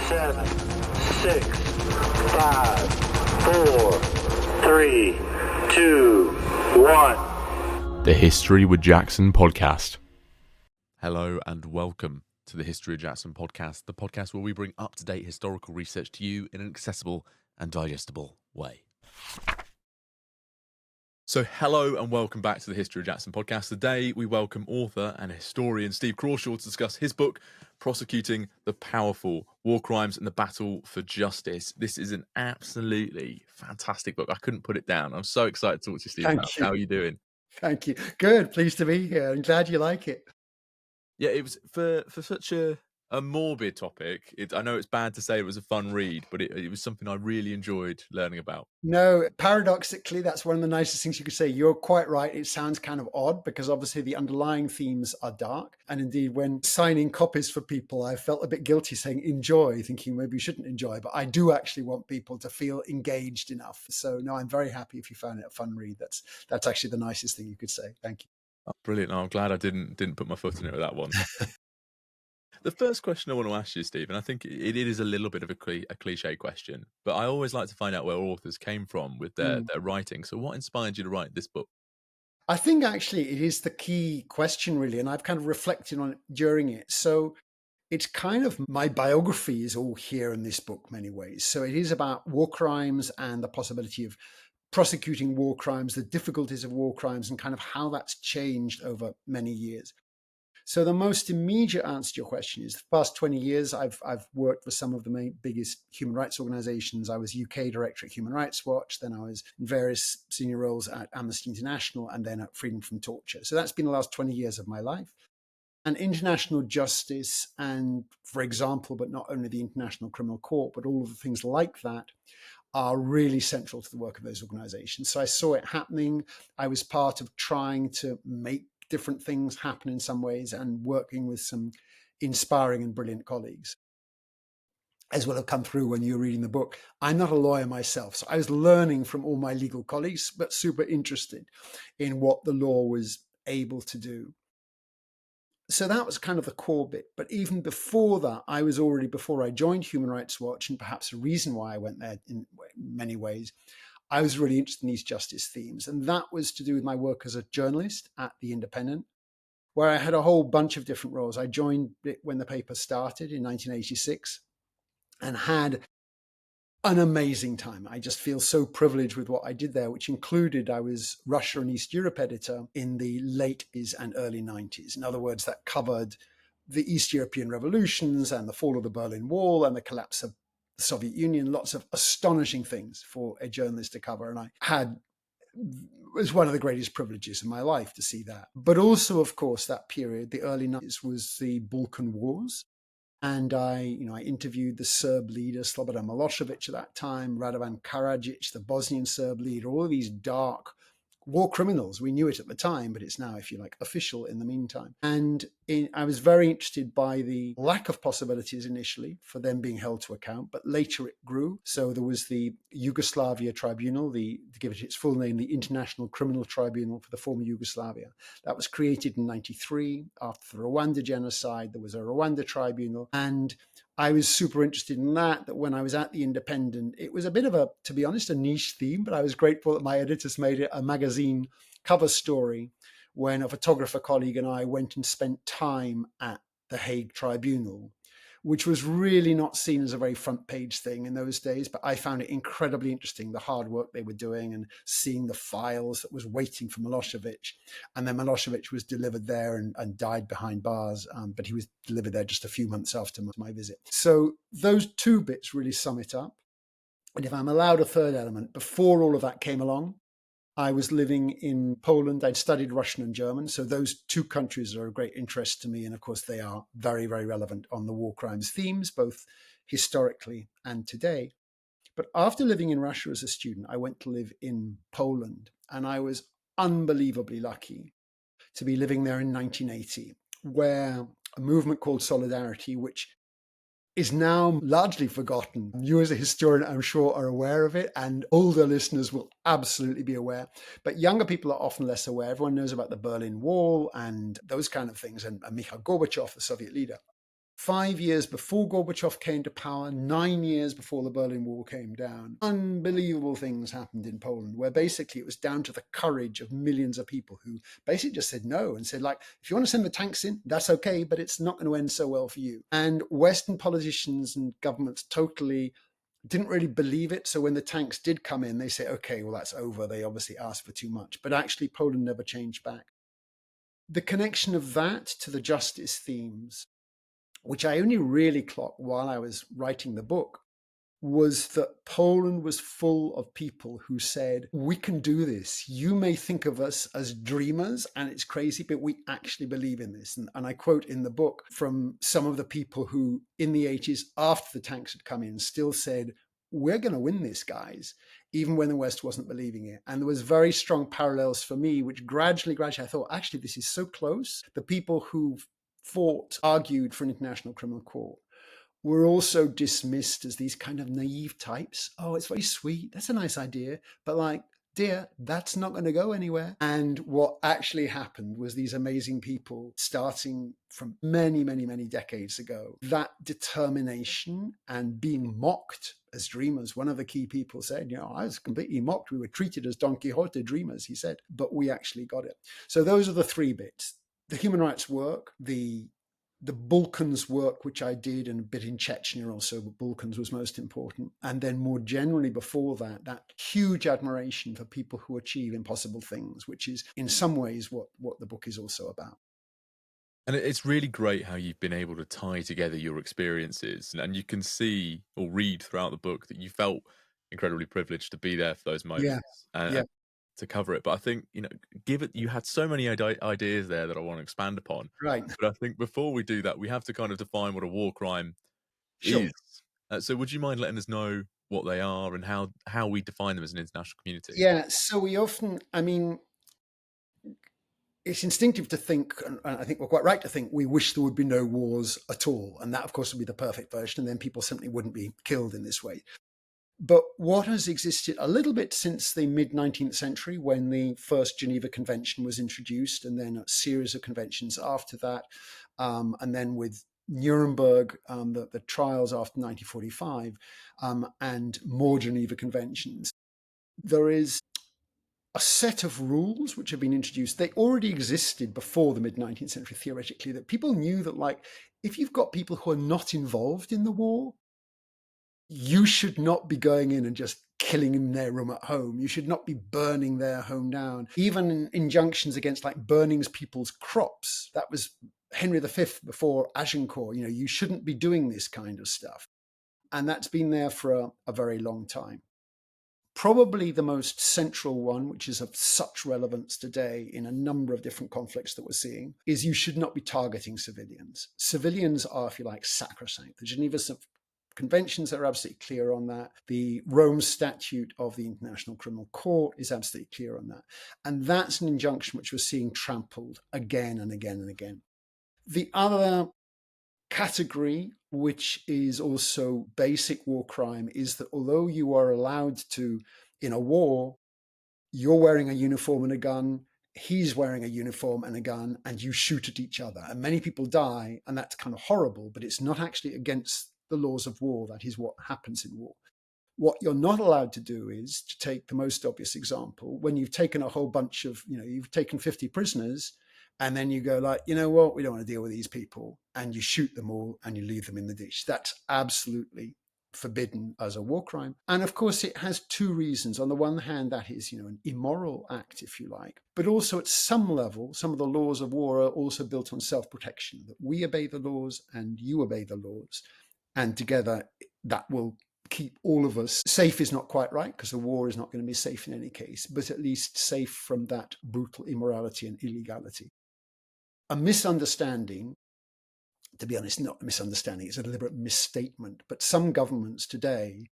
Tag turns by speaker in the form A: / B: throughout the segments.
A: Seven, 6, 5, 4, 3, 2, 1.
B: The History with Jackson podcast. Hello and welcome to the History with Jackson podcast, the podcast where we bring up-to-date historical research to you in an accessible and digestible way. So hello and welcome back to the History of Jackson podcast. Today we welcome author and historian Steve Crawshaw to discuss his book, Prosecuting the Powerful, War Crimes and the Battle for Justice. This is an absolutely fantastic book. I couldn't put it down. I'm so excited to talk to you, Steve. How are you doing?
C: Thank you. Good. Pleased to be here. I'm glad you like it.
B: Yeah, it was for such a morbid topic. I know it's bad to say it was a fun read, but it was something I really enjoyed learning about.
C: No, paradoxically, that's one of the nicest things you could say. You're quite right. It sounds kind of odd because obviously the underlying themes are dark. And indeed, when signing copies for people, I felt a bit guilty saying enjoy, thinking maybe you shouldn't enjoy. But I do actually want people to feel engaged enough. So no, I'm very happy if you found it a fun read. That's actually the nicest thing you could say. Thank you.
B: Oh, brilliant. I'm glad I didn't put my foot in it with that one. The first question I want to ask you, Steve, and I think it is a little bit of a cliche question, but I always like to find out where authors came from with their writing. So what inspired you to write this book?
C: I think actually it is the key question, really, and I've kind of reflected on it during it. So it's kind of my biography is all here in this book, in many ways. So it is about war crimes and the possibility of prosecuting war crimes, the difficulties of war crimes, and kind of how that's changed over many years. So the most immediate answer to your question is the past 20 years, I've worked for some of the biggest human rights organizations. I was UK director at Human Rights Watch. Then I was in various senior roles at Amnesty International and then at Freedom from Torture. So that's been the last 20 years of my life. And international justice and, for example, but not only the International Criminal Court, but all of the things like that are really central to the work of those organizations. So I saw it happening. I was part of trying to make different things happen in some ways and working with some inspiring and brilliant colleagues, as will have come through when you're reading the book. I'm not a lawyer myself, so I was learning from all my legal colleagues, but super interested in what the law was able to do. So that was kind of the core bit. But even before that, before I joined Human Rights Watch, and perhaps a reason why I went there in many ways, I was really interested in these justice themes. And that was to do with my work as a journalist at The Independent, where I had a whole bunch of different roles. I joined it when the paper started in 1986 and had an amazing time. I just feel so privileged with what I did there, which included I was Russia and East Europe editor in the late 80s and early 90s. In other words, that covered the East European revolutions and the fall of the Berlin Wall and the collapse of the Soviet Union, lots of astonishing things for a journalist to cover. And it was one of the greatest privileges in my life to see that. But also, of course, that period, the early 90s, was the Balkan Wars. And I interviewed the Serb leader, Slobodan Milosevic at that time, Radovan Karadzic, the Bosnian Serb leader, all of these dark war criminals. We knew it at the time, but it's now, if you like, official in the meantime. And I was very interested by the lack of possibilities initially for them being held to account, but later it grew. So there was the Yugoslavia Tribunal, to give it its full name, the International Criminal Tribunal for the former Yugoslavia. That was created in 1993 after the Rwanda genocide. There was a Rwanda tribunal. And I was super interested in that when I was at The Independent. It was a bit of to be honest, a niche theme, but I was grateful that my editors made it a magazine cover story when a photographer colleague and I went and spent time at the Hague Tribunal, which was really not seen as a very front page thing in those days, but I found it incredibly interesting, the hard work they were doing and seeing the files that was waiting for Milosevic. And then Milosevic was delivered there and died behind bars, but he was delivered there just a few months after my visit. So those two bits really sum it up. And if I'm allowed a third element, before all of that came along, I was living in Poland. I'd studied Russian and German. So those two countries are of great interest to me. And of course, they are very, very relevant on the war crimes themes, both historically and today. But after living in Russia as a student, I went to live in Poland. And I was unbelievably lucky to be living there in 1980, where a movement called Solidarity, which is now largely forgotten. You as a historian, I'm sure, are aware of it, and older listeners will absolutely be aware. But younger people are often less aware. Everyone knows about the Berlin Wall and those kind of things, and Mikhail Gorbachev, the Soviet leader. 5 years before Gorbachev came to power, 9 years before the Berlin Wall came down, unbelievable things happened in Poland, where basically it was down to the courage of millions of people who basically just said no and said, like, if you want to send the tanks in, that's okay, but it's not going to end so well for you. And Western politicians and governments totally didn't really believe it. So when the tanks did come in, they say, okay, well, that's over. They obviously asked for too much. But actually, Poland never changed back. The connection of that to the justice themes, which I only really clocked while I was writing the book, was that Poland was full of people who said, we can do this. You may think of us as dreamers and it's crazy, but we actually believe in this. And I quote in the book from some of the people who in the 80s, after the tanks had come in, still said, we're going to win this, guys, even when the West wasn't believing it. And there was very strong parallels for me, which gradually, I thought, actually, this is so close. The people who argued for an international criminal court, were also dismissed as these kind of naive types. Oh, it's very sweet. That's a nice idea. But like, dear, that's not going to go anywhere. And what actually happened was these amazing people, starting from many, many, many decades ago, that determination and being mocked as dreamers. One of the key people said, I was completely mocked. We were treated as Don Quixote dreamers, he said, but we actually got it. So those are the three bits: the human rights work, the Balkans work, which I did, and a bit in Chechnya also, but Balkans was most important. And then more generally before that, that huge admiration for people who achieve impossible things, which is in some ways what the book is also about.
B: And it's really great how you've been able to tie together your experiences, and you can see or read throughout the book that you felt incredibly privileged to be there for those moments and to cover it. But I think, you had so many ideas there that I want to expand upon.
C: Right.
B: But I think before we do that, we have to kind of define what a war crime
C: Sure.
B: is. So would you mind letting us know what they are and how we define them as an international community?
C: Yeah. So we often, it's instinctive to think, and I think we're quite right to think, we wish there would be no wars at all. And that, of course, would be the perfect version. And then people simply wouldn't be killed in this way. But what has existed a little bit since the mid-19th century, when the first Geneva Convention was introduced, and then a series of conventions after that, and then with Nuremberg, the trials after 1945, and more Geneva Conventions, there is a set of rules which have been introduced. They already existed before the mid-19th century, theoretically, that people knew that, like, if you've got people who are not involved in the war, you should not be going in and just killing in their room at home. You should not be burning their home down. Even injunctions against like burning people's crops. That was Henry V before Agincourt. You shouldn't be doing this kind of stuff. And that's been there for a very long time. Probably the most central one, which is of such relevance today in a number of different conflicts that we're seeing, is you should not be targeting civilians. Civilians are, if you like, sacrosanct. The Geneva Conventions are absolutely clear on that. The Rome Statute of the International Criminal Court is absolutely clear on that. And that's an injunction which we're seeing trampled again and again and again. The other category, which is also basic war crime, is that although you are allowed to, in a war, you're wearing a uniform and a gun, he's wearing a uniform and a gun, and you shoot at each other. And many people die, and that's kind of horrible, but it's not actually against the laws of war. That is what happens in war. What you're not allowed to do is, to take the most obvious example, when you've taken a whole bunch of, you've taken 50 prisoners, and then you go like, you know what, we don't want to deal with these people, and you shoot them all and you leave them in the ditch. That's absolutely forbidden as a war crime. And of course, it has two reasons. On the one hand, that is, an immoral act, if you like, but also at some level, some of the laws of war are also built on self-protection, that we obey the laws and you obey the laws. And together, that will keep all of us safe. Is not quite right, because a war is not going to be safe in any case, but at least safe from that brutal immorality and illegality. A misunderstanding, to be honest, not a misunderstanding, it's a deliberate misstatement, but some governments today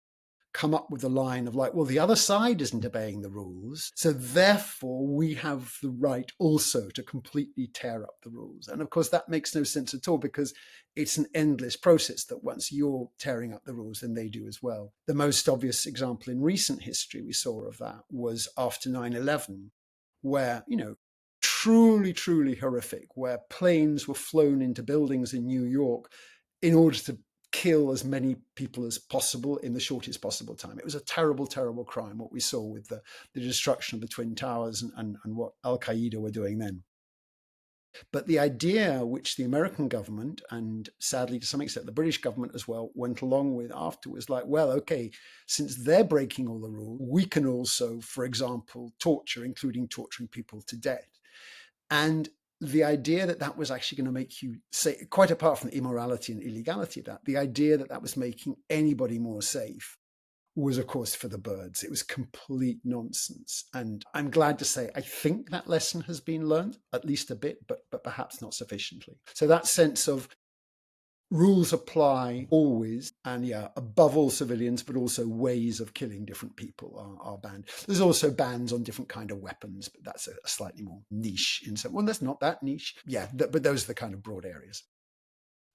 C: come up with a line of like, well, the other side isn't obeying the rules, so therefore we have the right also to completely tear up the rules. And of course, that makes no sense at all, because it's an endless process that once you're tearing up the rules, then they do as well. The most obvious example in recent history we saw of that was after 9/11, where, truly, truly horrific, where planes were flown into buildings in New York in order to kill as many people as possible in the shortest possible time. It was a terrible, terrible crime, what we saw with the destruction of the Twin Towers and what Al-Qaeda were doing then. But the idea which the American government, and sadly to some extent the British government as well, went along with afterwards, like, well, okay, since they're breaking all the rules, we can also, for example, torture, including torturing people to death. And the idea that that was actually going to make you say, quite apart from the immorality and illegality of that, the idea that that was making anybody more safe was, of course, for the birds. It was complete nonsense. And I'm glad to say, I think that lesson has been learned, at least a bit, but perhaps not sufficiently. So that sense of rules apply always, and above all civilians, but also ways of killing different people are banned. There's also bans on different kind of weapons, but that's a slightly more niche in some. Well, that's not that niche. Yeah, but those are the kind of broad areas.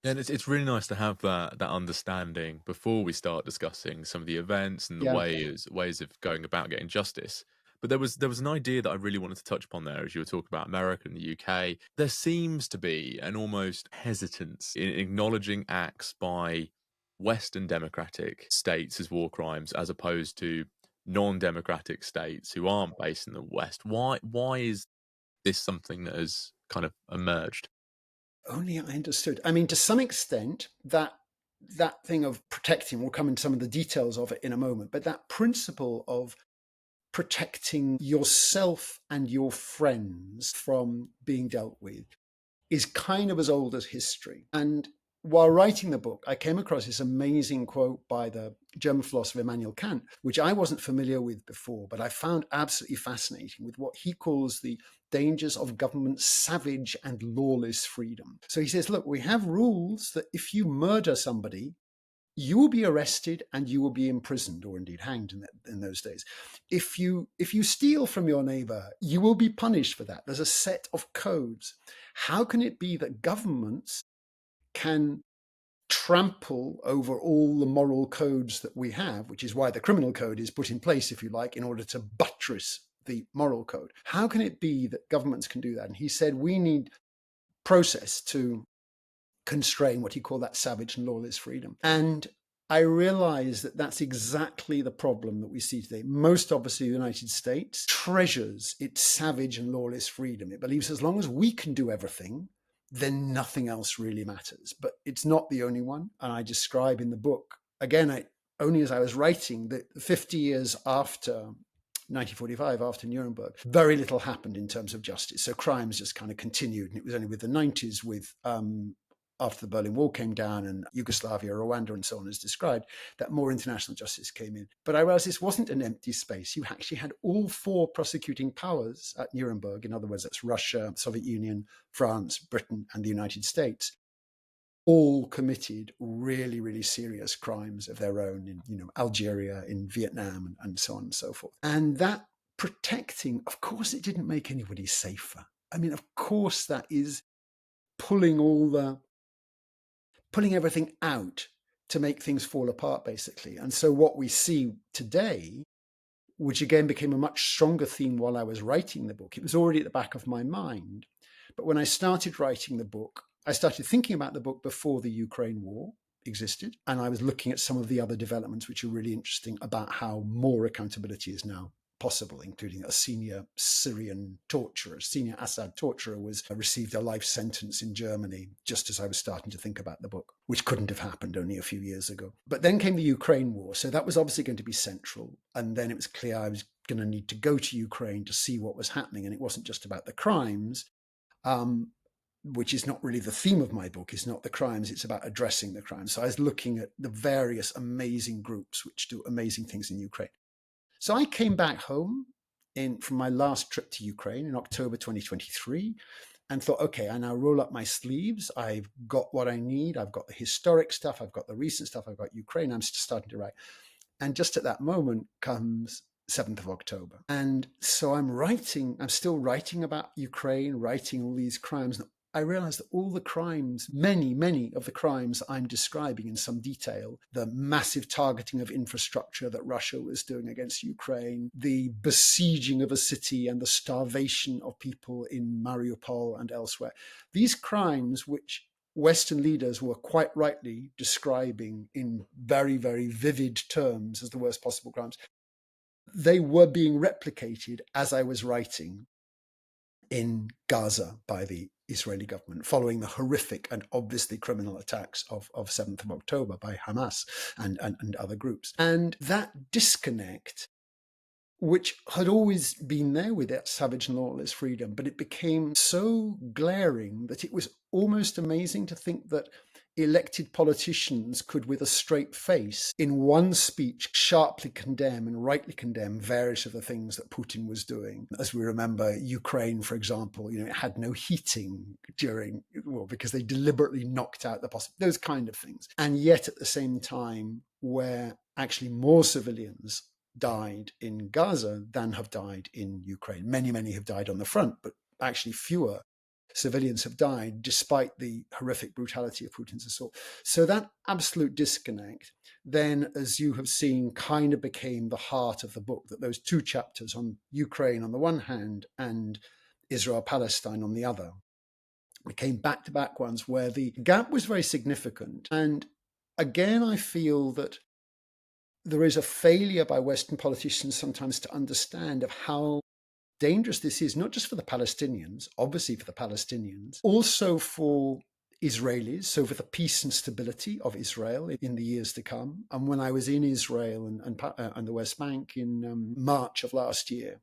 B: And it's really nice to have that understanding before we start discussing some of the events and the ways of going about getting justice. But there was an idea that I really wanted to touch upon there as you were talking about America and the UK. There seems to be an almost hesitance in acknowledging acts by Western democratic states as war crimes as opposed to non-democratic states who aren't based in the West. Why is this something that has kind of emerged?
C: Only I understood. I mean, to some extent, that thing of protecting, we'll come into some of the details of it in a moment, but that principle of protecting yourself and your friends from being dealt with is kind of as old as history. And while writing the book, I came across this amazing quote by the German philosopher Immanuel Kant, which I wasn't familiar with before, but I found absolutely fascinating, with what he calls the dangers of government's savage and lawless freedom. So he says, look, we have rules that if you murder somebody, you will be arrested and you will be imprisoned, or indeed hanged in those days. If you steal from your neighbor, you will be punished for that. There's a set of codes. How can it be that governments can trample over all the moral codes that we have, which is why the criminal code is put in place, if you like, in order to buttress the moral code? How can it be that governments can do that? And he said, we need process to constrain what he called that savage and lawless freedom. And I realize that that's exactly the problem that we see today. Most obviously, the United States treasures its savage and lawless freedom. It believes as long as we can do everything, then nothing else really matters. But it's not the only one. And I describe in the book, again, only as I was writing, that 50 years after 1945, after Nuremberg, very little happened in terms of justice. So crimes just kind of continued. And it was only with the 90s, with after the Berlin Wall came down and Yugoslavia, Rwanda, and so on, as described, that more international justice came in. But I realized this wasn't an empty space. You actually had all four prosecuting powers at Nuremberg. In other words, that's Russia, Soviet Union, France, Britain, and the United States, all committed really, really serious crimes of their own in Algeria, in Vietnam, and so on and so forth. And that protecting, of course, it didn't make anybody safer. I mean, of course, that is pulling everything out to make things fall apart, basically. And so what we see today, which again became a much stronger theme while I was writing the book, it was already at the back of my mind. But when I started writing the book, I started thinking about the book before the Ukraine war existed. And I was looking at some of the other developments, which are really interesting, about how more accountability is now possible, including a senior Syrian torturer, senior Assad torturer, received a life sentence in Germany just as I was starting to think about the book, which couldn't have happened only a few years ago. But then came the Ukraine war. So that was obviously going to be central. And then it was clear I was going to need to go to Ukraine to see what was happening. And it wasn't just about the crimes, which is not really the theme of my book. It's not the crimes, it's about addressing the crimes. So I was looking at the various amazing groups which do amazing things in Ukraine. So I came back home from my last trip to Ukraine in October 2023 and thought, okay, I now roll up my sleeves. I've got what I need. I've got the historic stuff. I've got the recent stuff. I've got Ukraine. I'm starting to write. And just at that moment comes 7th of October. And so I'm still writing about Ukraine, writing all these crimes. And I realized that all the crimes, many of the crimes I'm describing in some detail, the massive targeting of infrastructure that Russia was doing against Ukraine, the besieging of a city and the starvation of people in Mariupol and elsewhere, these crimes which Western leaders were quite rightly describing in very, very vivid terms as the worst possible crimes, they were being replicated as I was writing in Gaza by the Israeli government, following the horrific and obviously criminal attacks of 7th of October by Hamas and other groups. And that disconnect, which had always been there with that savage and lawless freedom, but it became so glaring that it was almost amazing to think that elected politicians could, with a straight face, in one speech, sharply condemn and rightly condemn various of the things that Putin was doing. As we remember, Ukraine, for example, it had no heating because they deliberately knocked out those kind of things. And yet at the same time, where actually more civilians died in Gaza than have died in Ukraine. Many have died on the front, but actually fewer civilians have died despite the horrific brutality of Putin's assault. So that absolute disconnect then, as you have seen, kind of became the heart of the book, that those two chapters on Ukraine on the one hand and Israel-Palestine on the other became back-to-back ones where the gap was very significant. And again, I feel that there is a failure by Western politicians sometimes to understand of how dangerous this is, not just for the Palestinians, obviously for the Palestinians, also for Israelis, so for the peace and stability of Israel in the years to come. And when I was in Israel and the West Bank in March of last year,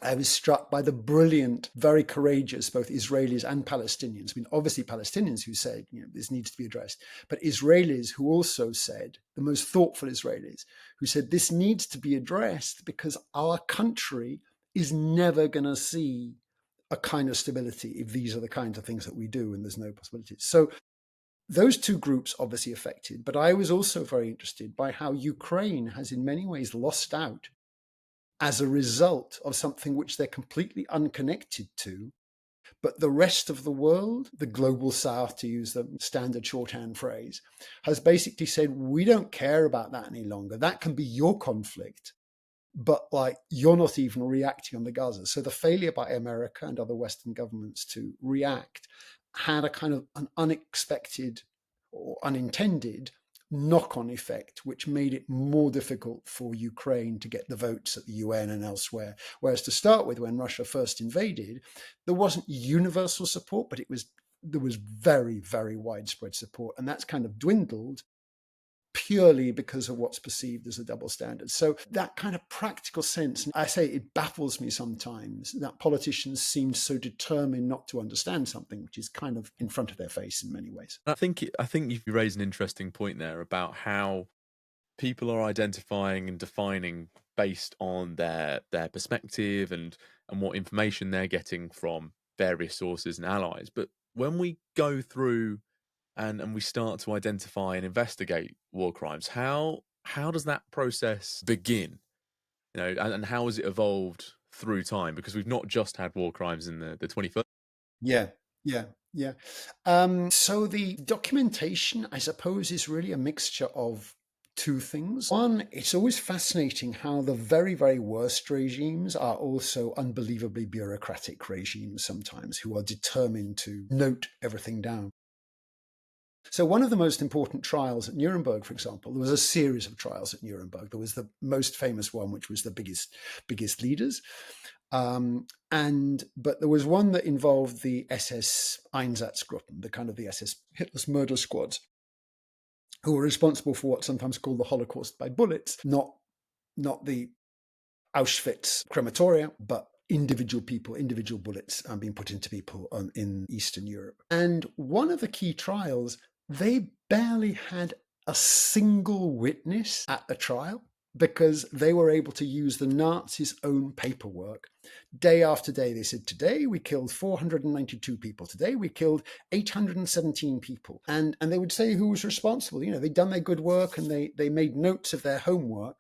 C: I was struck by the brilliant, very courageous, both Israelis and Palestinians. I mean, obviously Palestinians who said, this needs to be addressed, but Israelis who also said, the most thoughtful Israelis, who said this needs to be addressed because our country is never going to see a kind of stability if these are the kinds of things that we do and there's no possibilities. So those two groups obviously affected, but I was also very interested by how Ukraine has in many ways lost out as a result of something which they're completely unconnected to. But the rest of the world, the global south, to use the standard shorthand phrase, has basically said, we don't care about that any longer. That can be your conflict, but you're not even reacting on the Gaza. So the failure by America and other Western governments to react had a kind of an unexpected or unintended knock-on effect, which made it more difficult for Ukraine to get the votes at the UN and elsewhere. Whereas to start with, when Russia first invaded, there wasn't universal support, but there was very, very widespread support. And that's kind of dwindled purely because of what's perceived as a double standard. So that kind of practical sense, and I say it baffles me sometimes that politicians seem so determined not to understand something which is kind of in front of their face in many ways.
B: I think you've raised an interesting point there about how people are identifying and defining based on their perspective and what information they're getting from various sources and allies. But when we go through and we start to identify and investigate war crimes, how does that process begin? And how has it evolved through time? Because we've not just had war crimes in the 21st.
C: Yeah. So the documentation, I suppose, is really a mixture of two things. One, it's always fascinating how the very, very worst regimes are also unbelievably bureaucratic regimes sometimes, who are determined to note everything down. So one of the most important trials at Nuremberg, for example, there was a series of trials at Nuremberg. There was the most famous one, which was the biggest leaders. But there was one that involved the SS Einsatzgruppen, the SS Hitler's murder squads, who were responsible for what's sometimes called the Holocaust by bullets, not the Auschwitz crematoria, but individual bullets being put into people in Eastern Europe. And one of the key trials, they barely had a single witness at the trial. because they were able to use the Nazis' own paperwork. Day after day, they said, today we killed 492 people. Today we killed 817 people. And they would say who was responsible. They'd done their good work and they made notes of their homework.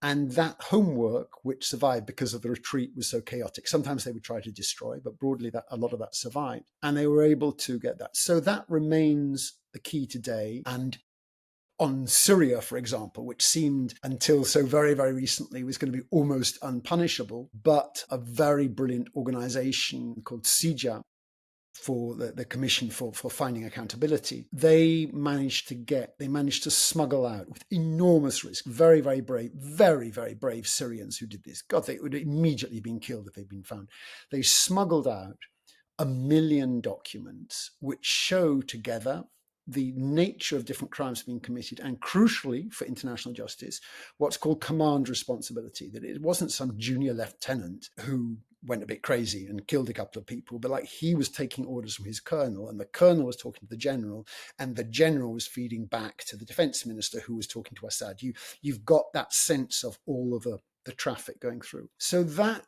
C: And that homework, which survived because of the retreat, was so chaotic. Sometimes they would try to destroy, but broadly, a lot of that survived. And they were able to get that. So that remains the key today. And on Syria, for example, which seemed until so very, very recently was going to be almost unpunishable, but a very brilliant organization called CIJA, for the Commission for Finding Accountability, they managed to smuggle out with enormous risk, very, very brave Syrians who did this. God, they would have immediately been killed if they'd been found. They smuggled out 1 million documents which show together the nature of different crimes being committed, and crucially for international justice, what's called command responsibility, that it wasn't some junior lieutenant who went a bit crazy and killed a couple of people, but like he was taking orders from his colonel, and the colonel was talking to the general, and the general was feeding back to the defense minister who was talking to Assad. You've got that sense of all of the traffic going through. So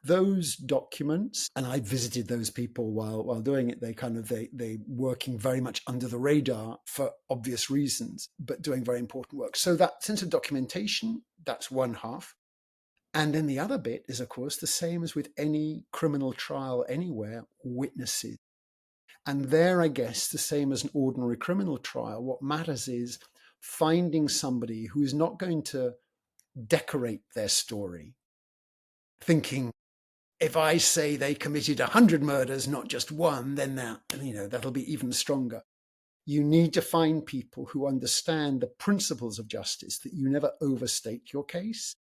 C: those documents, and I visited those people while doing it, they working very much under the radar for obvious reasons, but doing very important work. So that sense of documentation, that's one half. And then the other bit is, of course, the same as with any criminal trial anywhere, witnesses. And there, I guess, the same as an ordinary criminal trial, what matters is finding somebody who is not going to decorate their story, thinking, if I say they committed 100 murders, not just one, then that'll be even stronger. You need to find people who understand the principles of justice, that you never overstate your case.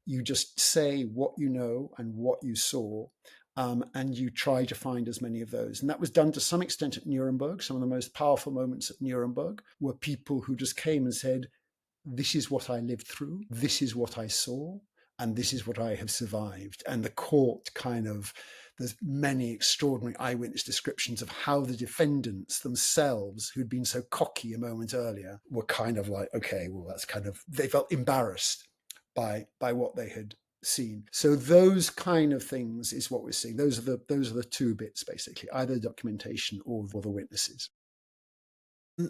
C: You just say what you know and what you saw, and you try to find as many of those. And that was done to some extent at Nuremberg. Some of the most powerful moments at Nuremberg were people who just came and said, this is what I lived through, this is what I saw, and this is what I have survived. And the court there's many extraordinary eyewitness descriptions of how the defendants themselves, who'd been so cocky a moment earlier, were kind of like, okay, well, they felt embarrassed by what they had seen. So those kind of things is what we're seeing. Those are the two bits, basically, either the documentation or the witnesses.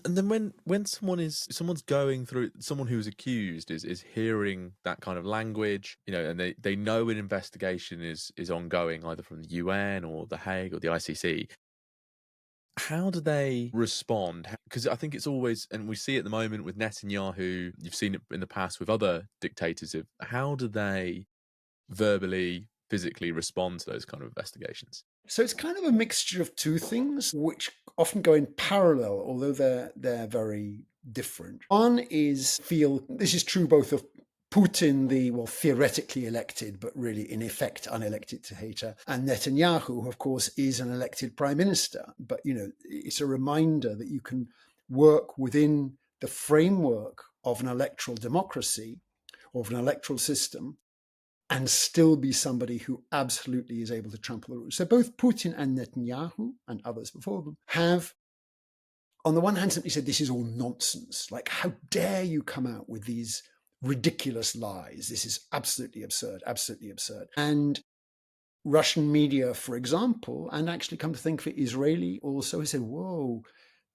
B: And then when someone's going through, someone who's accused is hearing that kind of language, and they know an investigation is ongoing, either from the UN or the Hague or the ICC. How do they respond? Because I think it's always, and we see it at the moment with Netanyahu, you've seen it in the past with other dictators, how do they verbally, physically respond to those kind of investigations?
C: So it's kind of a mixture of two things, which often go in parallel, although they're very different. One is this is true both of Putin, the theoretically elected, but really in effect unelected dictator, and Netanyahu, who of course is an elected prime minister. But it's a reminder that you can work within the framework of an electoral democracy, or of an electoral system, and still be somebody who absolutely is able to trample the rules. So both Putin and Netanyahu, and others before them, have, on the one hand, simply said, this is all nonsense. Like, how dare you come out with these ridiculous lies? This is absolutely absurd, absolutely absurd. And Russian media, for example, and actually come to think of it, Israeli also, has said, whoa,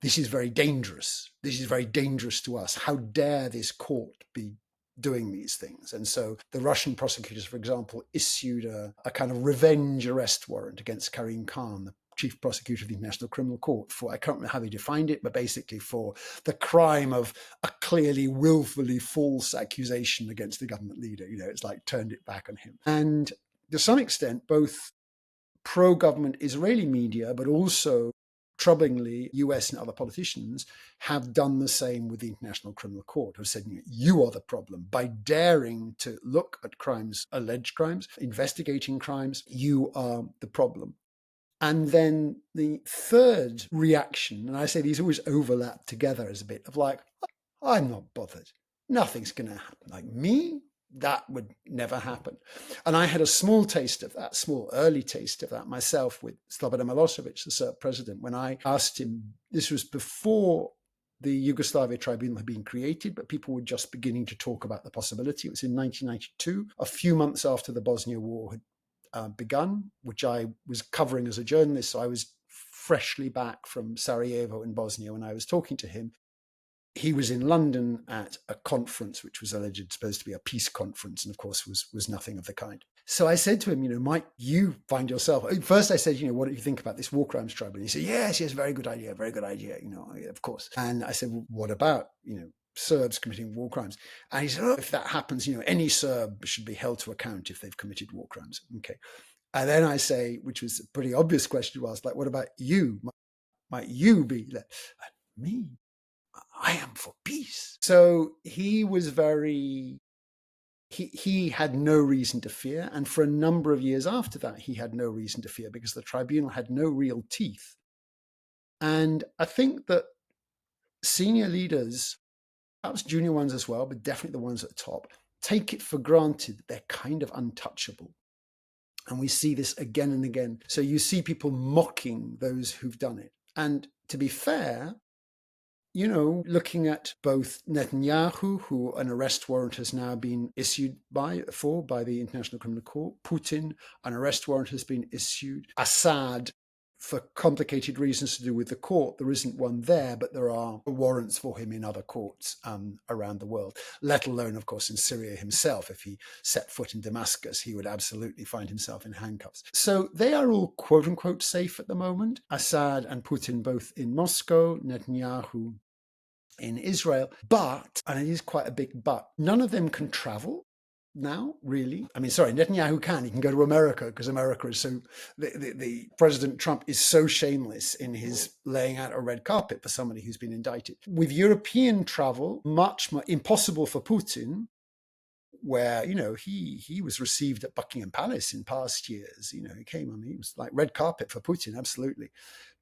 C: this is very dangerous. This is very dangerous to us. How dare this court be doing these things? And so the Russian prosecutors, for example, issued a kind of revenge arrest warrant against Karim Khan, the chief prosecutor of the International Criminal Court, for, I can't remember how they defined it, but basically for the crime of a clearly willfully false accusation against the government leader. It's like turned it back on him. And to some extent, both pro-government Israeli media, but also troublingly, US and other politicians have done the same with the International Criminal Court, have said, you are the problem. By daring to look at crimes, alleged crimes, investigating crimes, you are the problem. And then the third reaction, and I say these always overlap together as a bit of like, I'm not bothered. Nothing's going to happen. Like me? That would never happen. And I had a small early taste of that myself with Slobodan Milosevic, the Serb president, when I asked him, this was before the Yugoslavia Tribunal had been created, but people were just beginning to talk about the possibility. It was in 1992, a few months after the Bosnia War had begun, which I was covering as a journalist. So I was freshly back from Sarajevo in Bosnia when I was talking to him. He was in London at a conference, which was alleged supposed to be a peace conference, and of course was nothing of the kind. So I said to him, might you find yourself, first I said, what do you think about this war crimes tribunal? He said, yes, very good idea, of course. And I said, well, what about, Serbs committing war crimes? And he said, if that happens, any Serb should be held to account if they've committed war crimes. Okay. And then I say, which was a pretty obvious question, was like, what about you? Might you be like, me? I am for peace. So he was he had no reason to fear. And for a number of years after that, he had no reason to fear because the tribunal had no real teeth. And I think that senior leaders, perhaps junior ones as well, but definitely the ones at the top, take it for granted that they're kind of untouchable. And we see this again and again. So you see people mocking those who've done it. And to be fair, looking at both Netanyahu, who an arrest warrant has now been issued by the International Criminal Court, Putin, an arrest warrant has been issued, Assad, for complicated reasons to do with the court, there isn't one there, but there are warrants for him in other courts around the world, let alone, of course, in Syria himself. If he set foot in Damascus, he would absolutely find himself in handcuffs. So they are all quote unquote safe at the moment. Assad and Putin both in Moscow, Netanyahu in Israel. But, and it is quite a big but, none of them can travel now, really. I mean, sorry, Netanyahu can. He can go to America because America is so, the President Trump is so shameless in his laying out a red carpet for somebody who's been indicted. With European travel, much more impossible for Putin, where, he was received at Buckingham Palace in past years. He came, he was like red carpet for Putin, absolutely.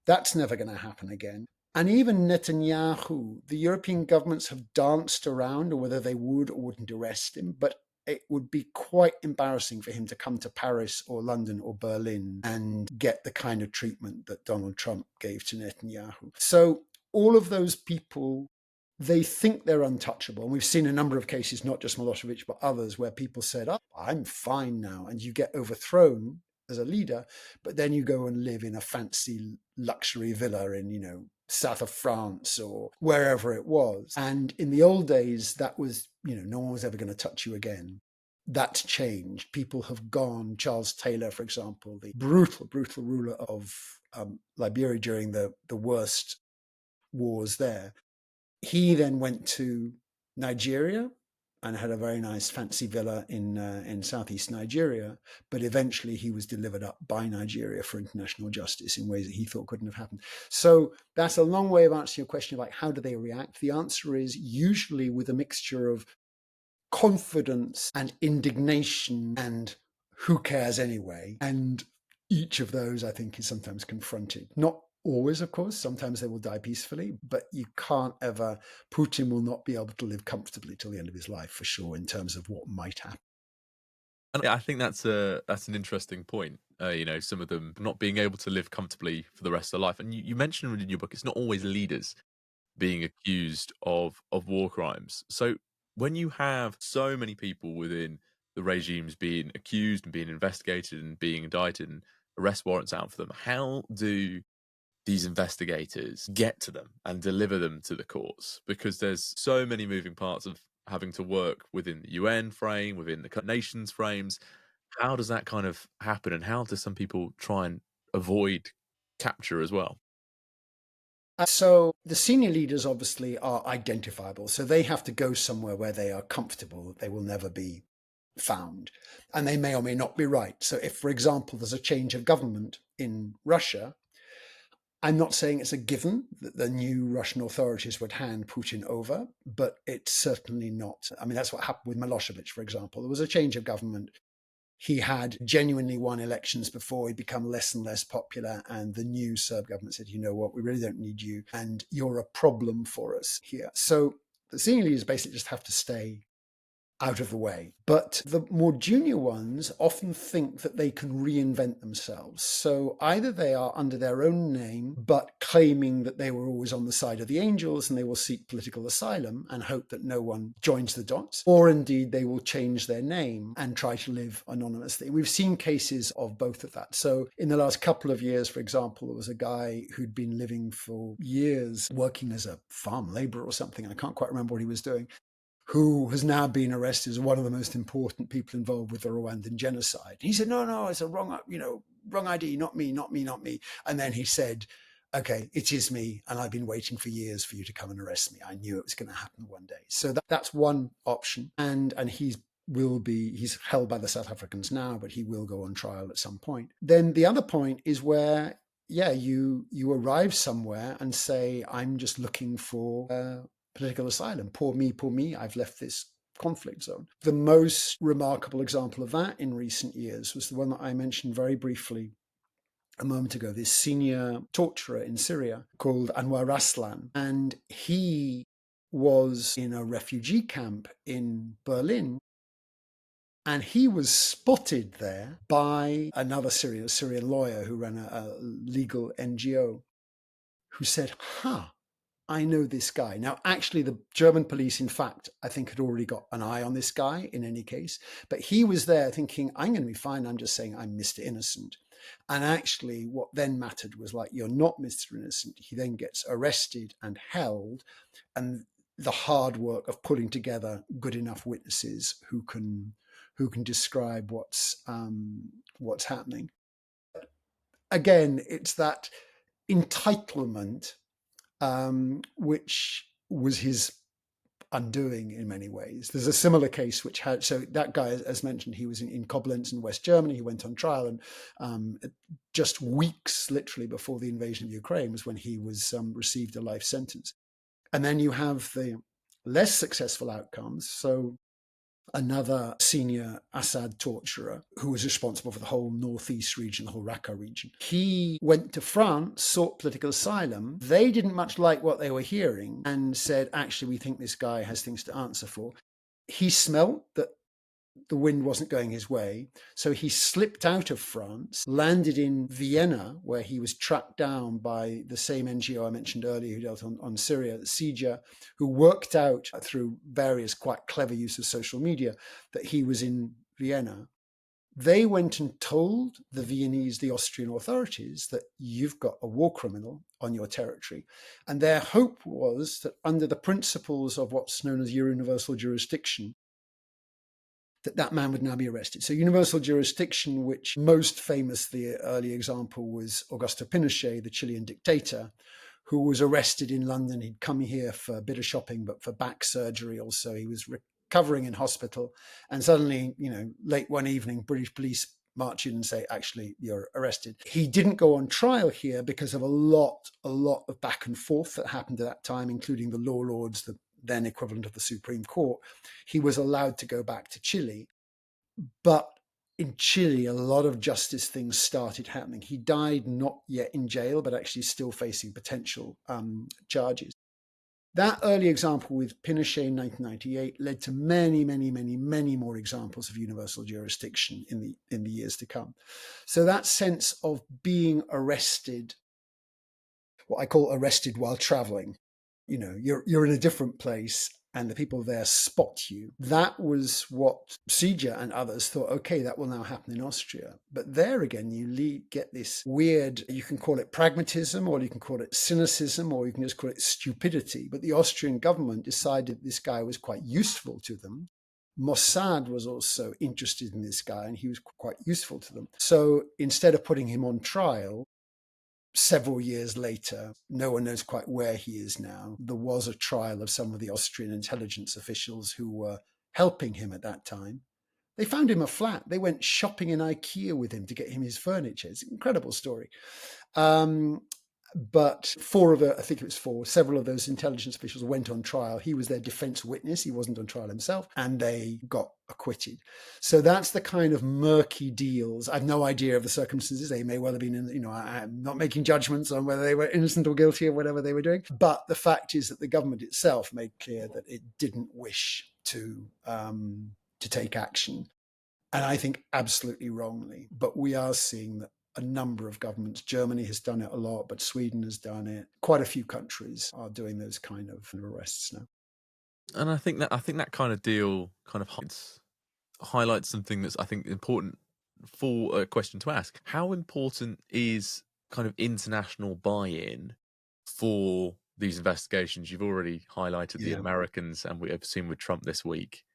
C: That's never going to happen again. And even Netanyahu, the European governments have danced around whether they would or wouldn't arrest him, but it would be quite embarrassing for him to come to Paris or London or Berlin and get the kind of treatment that Donald Trump gave to Netanyahu. So all of those people, they think they're untouchable. And we've seen a number of cases, not just Milosevic, but others, where people said, I'm fine now. And you get overthrown as a leader, but then you go and live in a fancy luxury villa in, south of France or wherever it was. And in the old days, that was, no one was ever going to touch you again. That's changed. People have gone. Charles Taylor, for example, the brutal ruler of Liberia during the worst wars there. He then went to Nigeria and had a very nice fancy villa in southeast Nigeria, but eventually he was delivered up by Nigeria for international justice in ways that he thought couldn't have happened. So that's a long way of answering your question about how do they react. The answer is usually with a mixture of confidence and indignation and who cares anyway. And each of those, I think, is sometimes confronted. Not always, of course. Sometimes they will die peacefully, but you can't ever, Putin will not be able to live comfortably till the end of his life, for sure, in terms of what might happen.
B: And I think that's an interesting point. Some of them not being able to live comfortably for the rest of their life. And you mentioned in your book, it's not always leaders being accused of war crimes. So when you have so many people within the regimes being accused and being investigated and being indicted and arrest warrants out for them, how do these investigators get to them and deliver them to the courts? Because there's so many moving parts of having to work within the UN frame, within the nations frames. How does that kind of happen? And how do some people try and avoid capture as well?
C: So the senior leaders obviously are identifiable. So they have to go somewhere where they are comfortable. They will never be found. And they may or may not be right. So if, for example, there's a change of government in Russia, I'm not saying it's a given that the new Russian authorities would hand Putin over, but it's certainly not. I mean, that's what happened with Milosevic, for example. There was a change of government. He had genuinely won elections before. He'd become less and less popular. And the new Serb government said, you know what, we really don't need you. And you're a problem for us here. So the senior leaders basically just have to stay out of the way. But the more junior ones often think that they can reinvent themselves. So either they are under their own name, but claiming that they were always on the side of the angels and they will seek political asylum and hope that no one joins the dots, or indeed they will change their name and try to live anonymously. We've seen cases of both of that. So in the last couple of years, for example, there was a guy who'd been living for years working as a farm laborer or something. I can't quite remember what he was doing, who has now been arrested as one of the most important people involved with the Rwandan genocide. He said, no, it's a wrong ID, not me. And then he said, okay, it is me, and I've been waiting for years for you to come and arrest me. I knew it was going to happen one day. So that's one option. And he's held by the South Africans now, but he will go on trial at some point. Then the other point is where, you arrive somewhere and say, I'm just looking for political asylum. Poor me, I've left this conflict zone. The most remarkable example of that in recent years was the one that I mentioned very briefly a moment ago, this senior torturer in Syria called Anwar Raslan. And he was in a refugee camp in Berlin, and he was spotted there by another Syrian lawyer who ran a legal NGO, who said, I know this guy. Now, actually, the German police, in fact, I think had already got an eye on this guy in any case. But he was there thinking, I'm going to be fine. I'm just saying I'm Mr. Innocent. And actually, what then mattered was, like, you're not Mr. Innocent. He then gets arrested and held. And the hard work of putting together good enough witnesses who can describe what's happening. Again, it's that entitlement which was his undoing in many ways. There's a similar case which had, so that guy, as mentioned, he was in Koblenz in West Germany. He went on trial, and just weeks literally before the invasion of Ukraine was when he was received a life sentence. And then you have the less successful outcomes. So another senior Assad torturer who was responsible for the whole northeast region, the whole Raqqa region. He went to France, sought political asylum. They didn't much like what they were hearing and said, actually, we think this guy has things to answer for. He smelt that the wind wasn't going his way, so he slipped out of France, landed in Vienna, where he was tracked down by the same NGO I mentioned earlier who dealt on Syria, CIJA, who worked out through various quite clever use of social media that he was in Vienna. They went and told the Austrian authorities that you've got a war criminal on your territory. And their hope was that under the principles of what's known as universal jurisdiction, that man would now be arrested. So universal jurisdiction, which most famous, the early example was Augusto Pinochet, the Chilean dictator, who was arrested in London. He'd come here for a bit of shopping, but for back surgery also. He was recovering in hospital. And suddenly, late one evening, British police march in and say, actually, you're arrested. He didn't go on trial here because of a lot of back and forth that happened at that time, including the law lords, the then equivalent of the Supreme Court. He was allowed to go back to Chile. But in Chile, a lot of justice things started happening. He died not yet in jail, but actually still facing potential charges. That early example with Pinochet in 1998 led to many more examples of universal jurisdiction in the years to come. So that sense of being arrested, what I call arrested while traveling, you're in a different place and the people there spot you. That was what CIJA and others thought, okay, that will now happen in Austria. But there again, you get this weird, you can call it pragmatism, or you can call it cynicism, or you can just call it stupidity. But the Austrian government decided this guy was quite useful to them. Mossad was also interested in this guy, and he was quite useful to them. So instead of putting him on trial, several years later, no one knows quite where he is now. There was a trial of some of the Austrian intelligence officials who were helping him at that time. They found him a flat. They went shopping in IKEA with him to get him his furniture. It's an incredible story. But several of those intelligence officials went on trial. He was their defense witness. He wasn't on trial himself, and they got acquitted. So that's the kind of murky deals. I've no idea of the circumstances. They may well have been, I'm not making judgments on whether they were innocent or guilty of whatever they were doing. But the fact is that the government itself made clear that it didn't wish to take action. And I think absolutely wrongly. But we are seeing that a number of governments, Germany has done it a lot, but Sweden has done it. Quite a few countries are doing those kind of arrests now.
B: And I think that kind of deal kind of highlights something that's, I think, important for a question to ask. How important is kind of international buy-in for these investigations? You've already highlighted the Americans, and we have seen with Trump this week,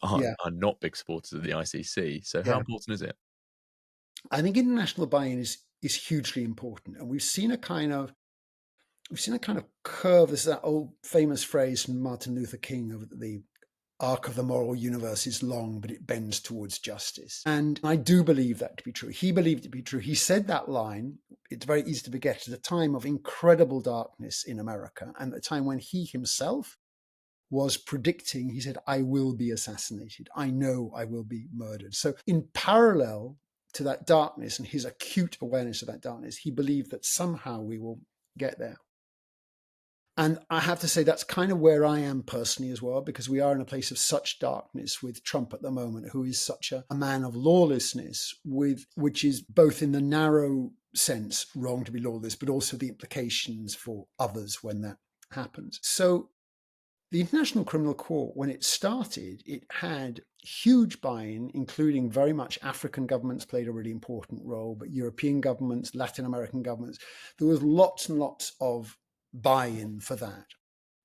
B: are not big supporters of the ICC. So how important is it?
C: I think international buy-in is hugely important. And we've seen a kind of curve. There's that old famous phrase from Martin Luther King of the arc of the moral universe is long, but it bends towards justice. And I do believe that to be true. He believed it to be true. He said that line, it's very easy to forget, at a time of incredible darkness in America, and at a time when he himself was predicting, he said, I will be assassinated. I know I will be murdered. So in parallel to that darkness and his acute awareness of that darkness, he believed that somehow we will get there. And I have to say that's kind of where I am personally as well, because we are in a place of such darkness with Trump at the moment, who is such a man of lawlessness, which is both in the narrow sense wrong to be lawless, but also the implications for others when that happens. So the International Criminal Court, when it started, it had huge buy-in, including very much African governments played a really important role, but European governments, Latin American governments. There was lots and lots of buy-in for that.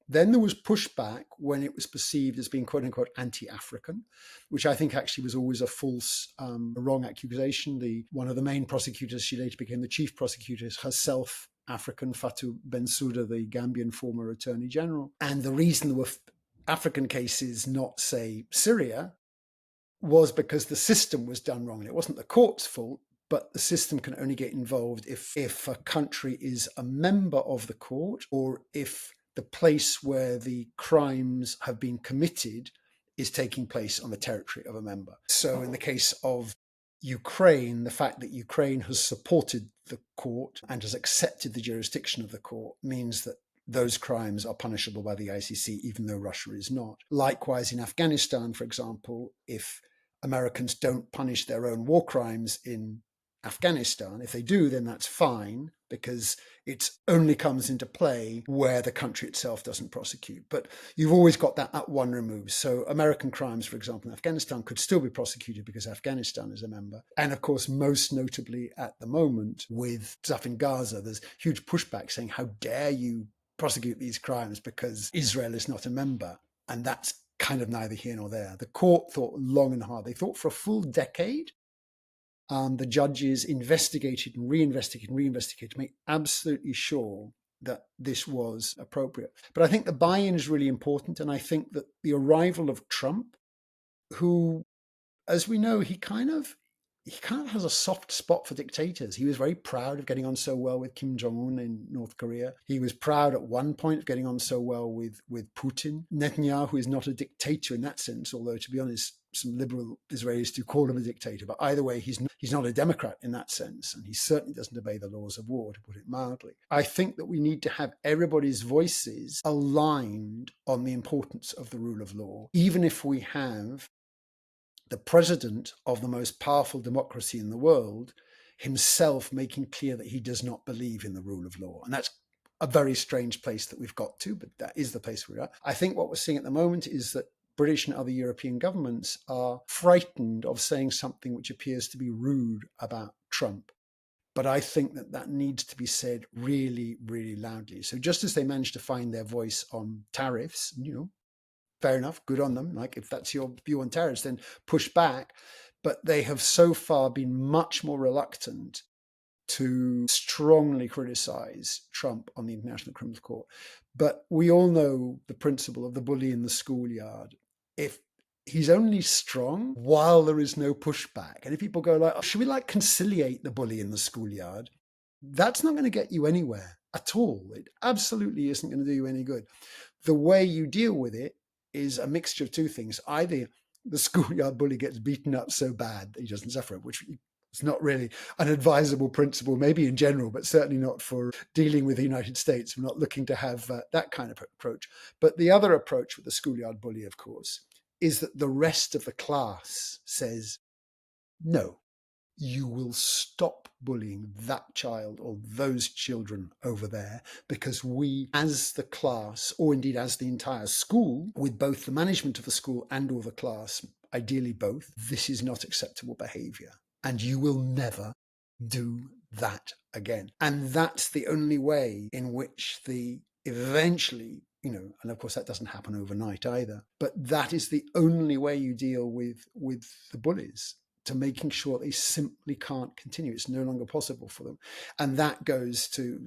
C: Then there was pushback when it was perceived as being quote unquote anti-African, which I think actually was always a false, wrong accusation. One of the main prosecutors, she later became the chief prosecutor, is herself African, Fatou Bensouda, the Gambian former Attorney General. And the reason there were African cases, not say Syria, was because the system was done wrong. It wasn't the court's fault, but the system can only get involved if a country is a member of the court, or if the place where the crimes have been committed is taking place on the territory of a member. So in the case of Ukraine, the fact that Ukraine has supported the court and has accepted the jurisdiction of the court means that those crimes are punishable by the ICC, even though Russia is not. Likewise, in Afghanistan, for example, if Americans don't punish their own war crimes in Afghanistan, if they do, then that's fine, because it only comes into play where the country itself doesn't prosecute. But you've always got that at one remove. So American crimes, for example, in Afghanistan could still be prosecuted because Afghanistan is a member. And of course, most notably at the moment with stuff in Gaza, there's huge pushback saying, how dare you prosecute these crimes because Israel is not a member? And that's kind of neither here nor there. The court thought long and hard. They thought for a full decade. The judges investigated and reinvestigated to make absolutely sure that this was appropriate. But I think the buy-in is really important. And I think that the arrival of Trump, who, as we know, he kind of has a soft spot for dictators. He was very proud of getting on so well with Kim Jong-un in North Korea. He was proud at one point of getting on so well with Putin. Netanyahu is not a dictator in that sense, although, to be honest, some liberal Israelis do call him a dictator. But either way, he's not a Democrat in that sense, and he certainly doesn't obey the laws of war, to put it mildly. I think that we need to have everybody's voices aligned on the importance of the rule of law, even if we have the president of the most powerful democracy in the world himself making clear that he does not believe in the rule of law. And that's a very strange place that we've got to, but that is the place we're at. I think what we're seeing at the moment is that British and other European governments are frightened of saying something which appears to be rude about Trump. But I think that needs to be said really, really loudly. So just as they managed to find their voice on tariffs, fair enough, good on them. Like, if that's your view on tariffs, then push back. But they have so far been much more reluctant to strongly criticize Trump on the International Criminal Court. But we all know the principle of the bully in the schoolyard. If he's only strong while there is no pushback, and if people go like, should we conciliate the bully in the schoolyard? That's not going to get you anywhere at all. It absolutely isn't going to do you any good. The way you deal with it is a mixture of two things. Either the schoolyard bully gets beaten up so bad that he doesn't suffer it, which is not really an advisable principle, maybe in general, but certainly not for dealing with the United States. We're not looking to have that kind of approach. But the other approach with the schoolyard bully, of course, is that the rest of the class says, no, you will stop bullying that child or those children over there, because we as the class, or indeed as the entire school, with both the management of the school and or the class, ideally both, this is not acceptable behavior and you will never do that again. And that's the only way in which the eventually, and of course that doesn't happen overnight either, but that is the only way you deal with the bullies, to making sure they simply can't continue. It's no longer possible for them. And that goes to,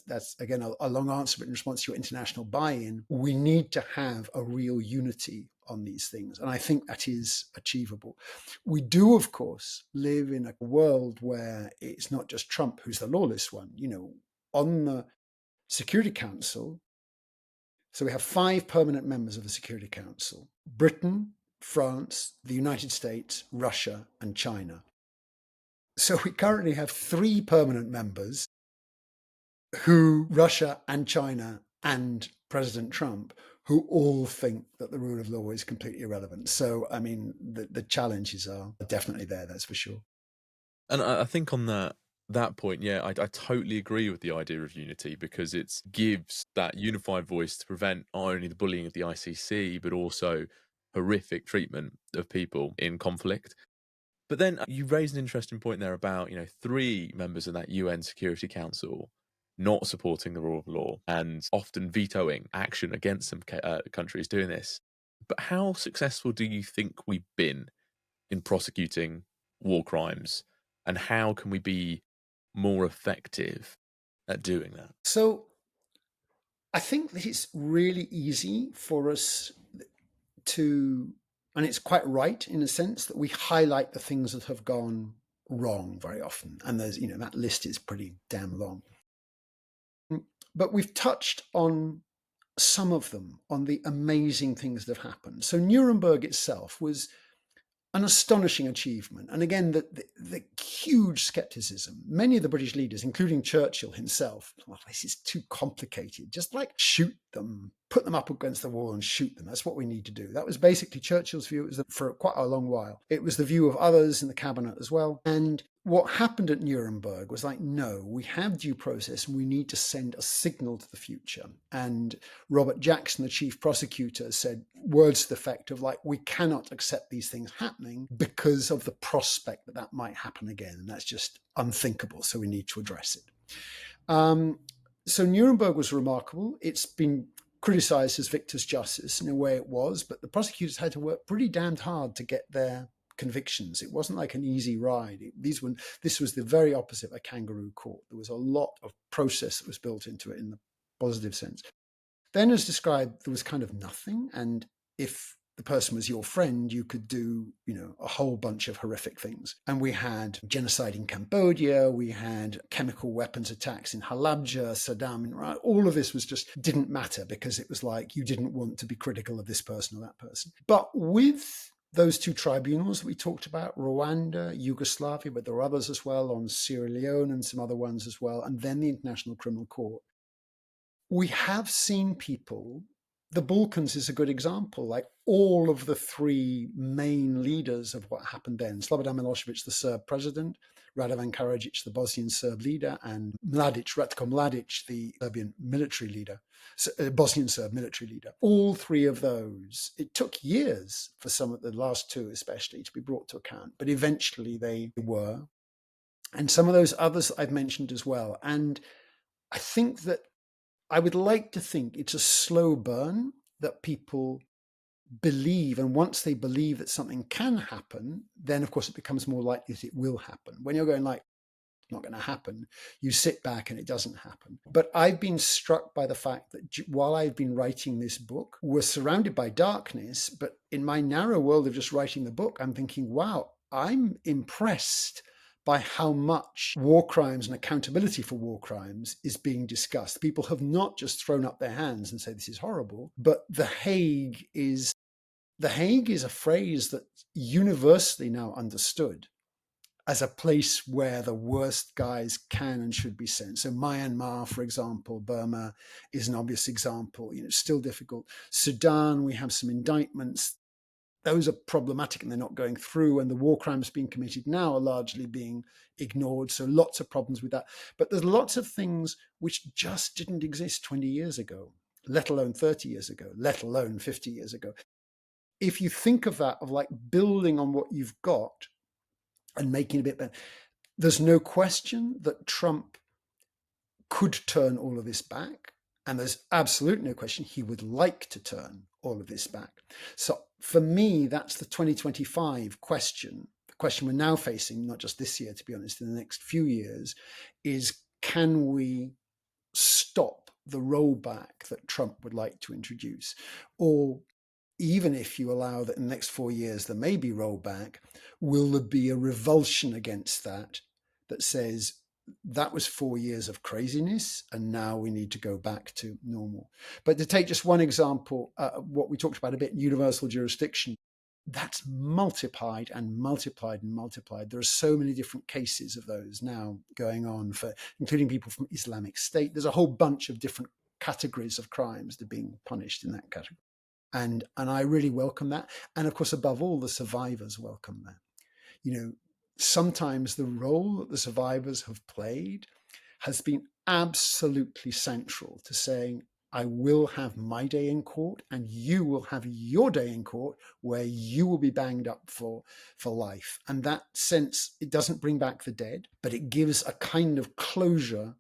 C: that's again a long answer, but in response to your international buy-in, we need to have a real unity on these things. And I think that is achievable. We do, of course, live in a world where it's not just Trump who's the lawless one. On the Security Council, so we have 5 permanent members of the Security Council: Britain, France, the United States, Russia, and China. So we currently have 3 permanent members who, Russia and China and President Trump, who all think that the rule of law is completely irrelevant. So, I mean, the challenges are definitely there, that's for sure.
B: And I think on that point, yeah, I totally agree with the idea of unity, because it gives that unified voice to prevent not only the bullying of the ICC, but also horrific treatment of people in conflict. But then you raised an interesting point there about, 3 members of that UN Security Council not supporting the rule of law and often vetoing action against some countries doing this. But how successful do you think we've been in prosecuting war crimes? And how can we be more effective at doing that?
C: So I think that it's really easy for us to, and it's quite right in a sense, that we highlight the things that have gone wrong very often. And there's, that list is pretty damn long. But we've touched on some of them, on the amazing things that have happened. So Nuremberg itself was an astonishing achievement. And again, the huge skepticism. Many of the British leaders, including Churchill himself, this is too complicated. Just shoot them, put them up against the wall and shoot them. That's what we need to do. That was basically Churchill's view. It was for quite a long while. It was the view of others in the cabinet as well. And what happened at Nuremberg was no, we have due process and we need to send a signal to the future. And Robert Jackson, the chief prosecutor, said words to the effect of we cannot accept these things happening because of the prospect that might happen again. And that's just unthinkable. So we need to address it. So Nuremberg was remarkable. It's been criticized as victor's justice in a way it was, but the prosecutors had to work pretty damned hard to get their convictions. It wasn't like an easy ride. This was the very opposite of a kangaroo court. There was a lot of process that was built into it in the positive sense. Then, as described, there was kind of nothing. And if the person was your friend, you could do, a whole bunch of horrific things. And we had genocide in Cambodia. We had chemical weapons attacks in Halabja, Saddam in Iraq. All of this didn't matter, because it was you didn't want to be critical of this person or that person. But with those 2 tribunals that we talked about, Rwanda, Yugoslavia, but there are others as well, on Sierra Leone and some other ones as well, and then the International Criminal Court, we have seen people. The Balkans is a good example. All of the 3 main leaders of what happened then: Slobodan Milosevic, the Serb president; Radovan Karadzic, the Bosnian Serb leader; and Ratko Mladic, the Serbian military leader, Bosnian Serb military leader. All 3 of those, it took years for some of the last 2 especially to be brought to account, but eventually they were. And some of those others I've mentioned as well. And I think that I would like to think it's a slow burn, that people believe, and once they believe that something can happen, then of course it becomes more likely that it will happen. When you're going not going to happen, you sit back and it doesn't happen. But I've been struck by the fact that while I've been writing this book, we're surrounded by darkness, but in my narrow world of just writing the book, I'm thinking, wow, I'm impressed by how much war crimes and accountability for war crimes is being discussed. People have not just thrown up their hands and said this is horrible, but The Hague is a phrase that's universally now understood as a place where the worst guys can and should be sent. So Myanmar, for example, Burma is an obvious example. It's still difficult. Sudan, we have some indictments. those are problematic and they're not going through, and the war crimes being committed now are largely being ignored. So lots of problems with that. But there's lots of things which just didn't exist 20 years ago, let alone 30 years ago, let alone 50 years ago. If you think of that, of like building on what you've got and making it a bit better, there's no question that Trump could turn all of this back. And there's absolute no question he would like to turn all of this back. So for me, that's the 2025 question. The question we're now facing, not just this year, to be honest, in the next few years, is can we stop the rollback that Trump would like to introduce? Or even if you allow that in the next 4 years there may be rollback, will there be a revulsion against that that says, that was 4 years of craziness and now we need to go back to normal? But to take just one example, what we talked about a bit, universal jurisdiction, that's multiplied and multiplied and multiplied. There are so many different cases of those now going on, for including people from Islamic State. There's a whole bunch of different categories of crimes that are being punished in that category. And I really welcome that. And of course, above all, the survivors welcome that. Sometimes the role that the survivors have played has been absolutely central to saying, I will have my day in court and you will have your day in court where you will be banged up for life. And that sense, it doesn't bring back the dead, but it gives a kind of closure,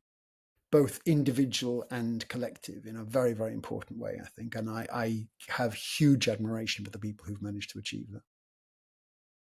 C: both individual and collective, in a very, very important way, I think. And I have huge admiration for the people who've managed to achieve that.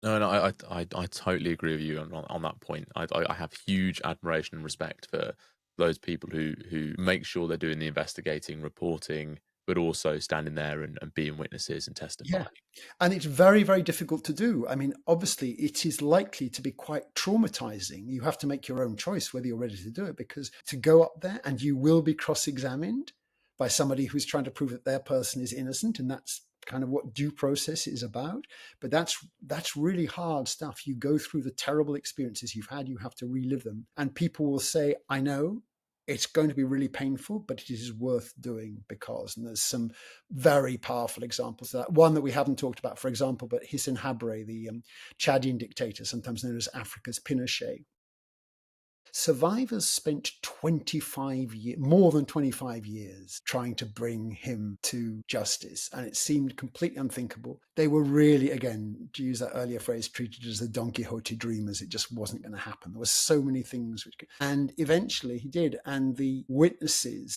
B: No, I totally agree with you on that point. I have huge admiration and respect for those people who make sure they're doing the investigating, reporting, but also standing there and being witnesses and testifying.
C: Yeah. And it's very, very difficult to do. I mean, obviously, it is likely to be quite traumatizing. You have to make your own choice whether you're ready to do it, because to go up there and you will be cross-examined by somebody who's trying to prove that their person is innocent, and that's kind of what due process is about. But that's really hard stuff. You go through the terrible experiences you've had, you have to relive them. And people will say, I know it's going to be really painful, but it is worth doing because, and there's some very powerful examples of that. One that we haven't talked about, for example, but Hissène Habré, the Chadian dictator, sometimes known as Africa's Pinochet. Survivors spent 25 years, more than 25 years, trying to bring him to justice, and it seemed completely unthinkable. They were really, again, to use that earlier phrase, treated as the Don Quixote dreamers. It just wasn't going to happen. There were so many things, and eventually he did. And the witnesses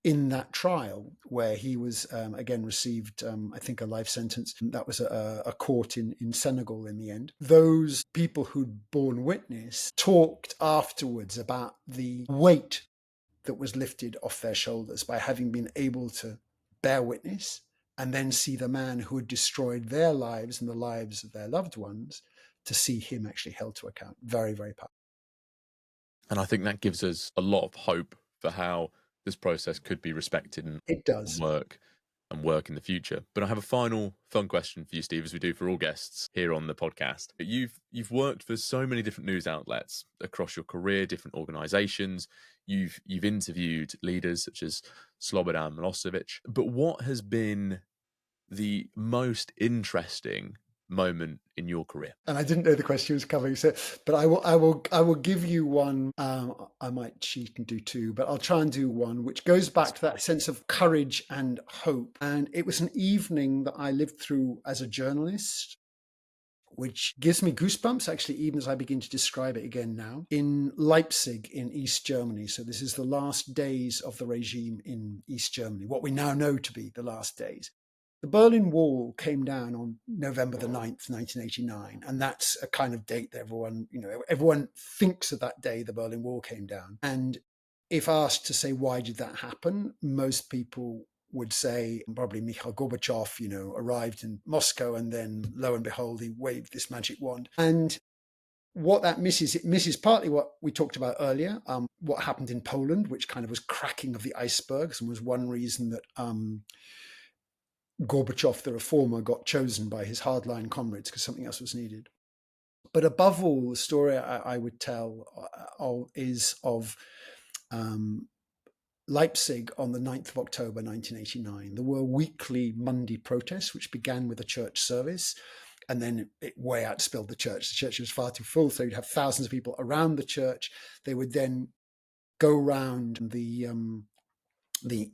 C: in that trial, where he was again received, I think, a life sentence. That was a court in Senegal in the end. Those people who'd borne witness talked afterwards about the weight that was lifted off their shoulders by having been able to bear witness and then see the man who had destroyed their lives and the lives of their loved ones, to see him actually held to account. Very, very powerful.
B: And I think that gives us a lot of hope for how this process could be respected and
C: it does
B: work in the future. But I have a final fun question for you, Steve, as we do for all guests here on the podcast. You've worked for so many different news outlets across your career, different organizations. You've interviewed leaders such as Slobodan Milosevic. But what has been the most interesting moment in your career?
C: And I didn't know the question was coming, so but I will give you one. I might cheat and do two, but I'll try and do one which goes back to that sense of courage and hope. And it was an evening that I lived through as a journalist, which gives me goosebumps, actually, even as I begin to describe it again now, in Leipzig in East Germany. So this is the last days of the regime in East Germany, what we now know to be the last days. The Berlin Wall came down on November the 9th, 1989. And that's a kind of date that everyone thinks of that day the Berlin Wall came down. And if asked to say, why did that happen? Most people would say probably Mikhail Gorbachev, arrived in Moscow and then lo and behold, he waved this magic wand. And what that misses, it misses partly what we talked about earlier, what happened in Poland, which kind of was cracking of the icebergs and was one reason that Gorbachev, the reformer, got chosen by his hardline comrades because something else was needed. But above all, the story I would tell is of Leipzig on the 9th of October 1989. There were weekly Monday protests, which began with a church service, and then it way outspilled the church. The church was far too full, so you'd have thousands of people around the church. They would then go round the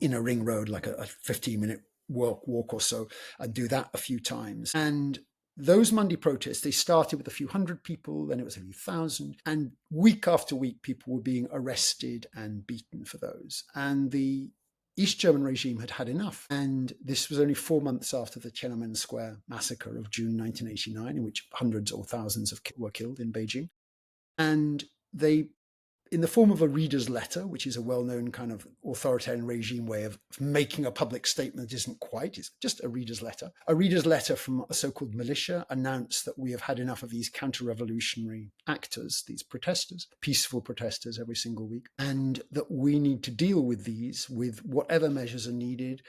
C: inner ring road, like a 15-minute walk or so, and do that a few times. And those Monday protests, they started with a few hundred people, then it was a few thousand, and week after week, people were being arrested and beaten for those. And the East German regime had had enough. And this was only 4 months after the Tiananmen Square massacre of June 1989, in which hundreds or thousands were killed in Beijing. And they, in the form of a reader's letter, which is a well-known kind of authoritarian regime way of making a public statement that isn't quite, it's just a reader's letter. A reader's letter from a so-called militia announced that we have had enough of these counter-revolutionary actors, these protesters, peaceful protesters every single week, and that we need to deal with these with whatever measures are needed,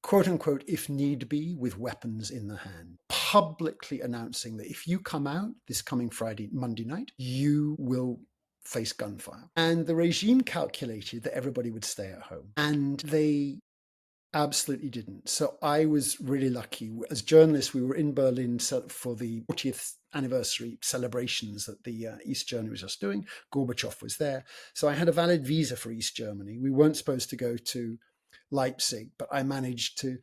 C: quote unquote, if need be, with weapons in the hand, publicly announcing that if you come out this coming Monday night, you will face gunfire. And the regime calculated that everybody would stay at home, and they absolutely didn't. So I was really lucky. As journalists, we were in Berlin for the 40th anniversary celebrations that the East Germany was just doing. Gorbachev was there. So I had a valid visa for East Germany. We weren't supposed to go to Leipzig, but I managed to